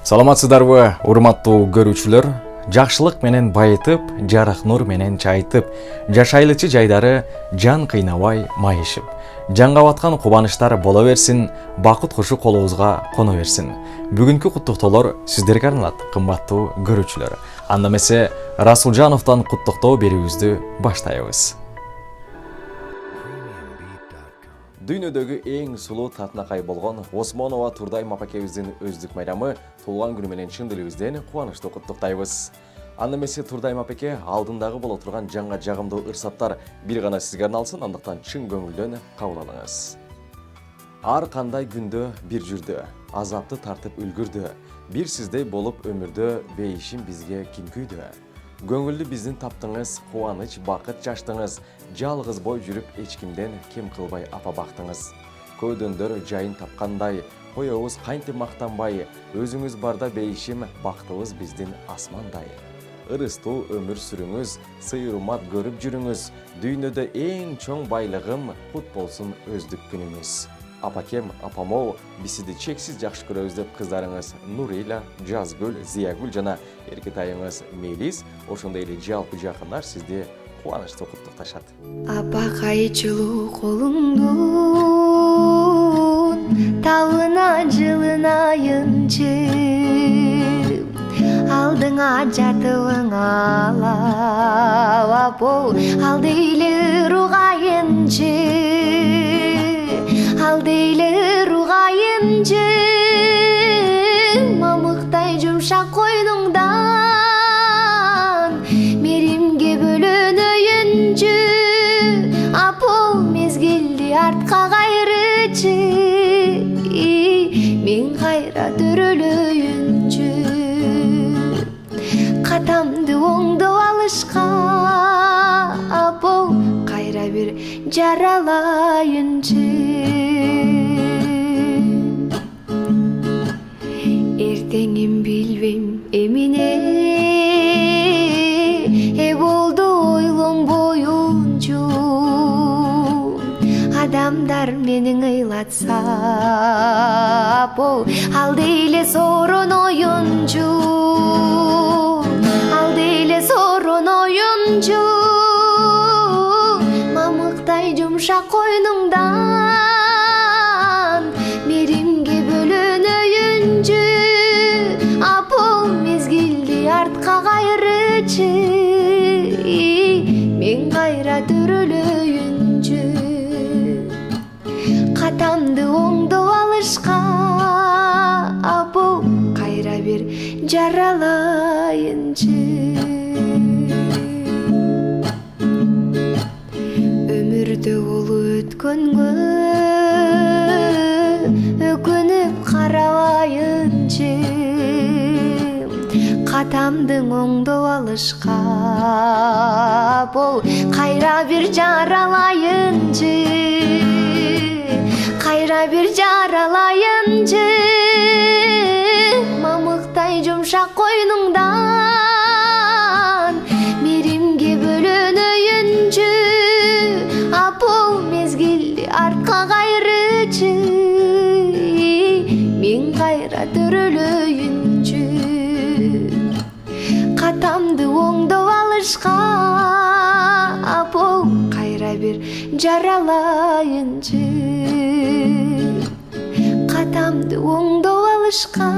Саламатсыздарбы, урматтуу көрүүчүлөр? Жакшылык менен байытып, жарык нур менен чайытып, жашайлычы жайдары жан кыйнабай майышып. Жанга баткан кубанычтар боло берсин, бакыт кушу колубузга коно берсин. Бүгүнкү куттуктоолор сиздерге арналат, кымбаттуу көрүүчүлөр. Анда эмесе Расулжановдон куттуктоо берүүбүздү баштайбыз. Дүйнөдөгү эң сулуу татынакай болгон Осмонова Турдайым апакебиздин өздүк майрамы туулган күнү менен чын дилибизден кубанычтуу куттуктайбыз. Анда эмесе Турдайым апеке алдындагы боло турган жаңга жагымдуу ырсаттар бир гана сизге арналсын, андыктан чын көңүлдөн кабыл алыңыз. Ар кандай күндө бир жүрдү, азапты тартып үлгүрдү. Бир сиздей болуп өмүрдө бейишим бизге ким күйдү. Көңүлдү биздин таптыңыз, кубаныч, бакыт чачтыңыз. Жалгыз бой жүрүп эч кимден кем кылбай апа бактыңыз. Көөдөндөр жайын тапкандай, коебуз кантип мактанбай, өзүңүз барда бейишим, бактыбыз биздин асмандай. Ырыстуу өмүр сүрүңүз, сый урмат көрүп жүрүңүз. Дүйнөдө эң чоң байлыгым, кут болсун өздүк күнүңүз. Апакем, апамоо, биз сизди чексиз жакшы көрөбүз деп кыздарыңыз Нурила, Жазгүл, Зиягүл жана эркетайыңыз Мелис, ошондой эле жалпы жакындар сизди кубанычтуу куттукташат. Апакай жылуу колуңдун табына жылынайынчы, алдыңа жатыбың алап апо, алдыйлы ругайынчы, алдыйлы ругайынчы, мамыктай жумшак койнуңдан меримге бөлөнөйүнчү, апо мезгилди артка кайрычы, мен кайра төрөлөйүнчү, катамды оңдоп алышка, апо кайра бир жаралайынчы. Эртеңим билбейм эмине, болду ойлонбоюнчу, адамдар менин ыйлатса, апо алды эле сороноюнчу, алды эле сороноюнчу, мамыктай жумшак койнуңдан меримге бөлөнөйүнчү, апо мезгилди артка кайрычы, мен кайра төрөлөйүнчү, катамды оңдоп алышка, апо кайра бир жаралайынчы. Өмүрдө болуп өткөнгө өкүнүп карабайынчы, катамдың оңдоп алышка, апо кайра бир жаралайынчы, кайра бир жаралайынчы, мамыктай жумшак койнуңдан меримге бөлөнөйүнчү, апо мезгилди артка кайрычы, мен кайра төрөлөйүнчү, катамды оңдоп алышка, апо кайра бир жаралайынчы, катамды оңдоп алышка.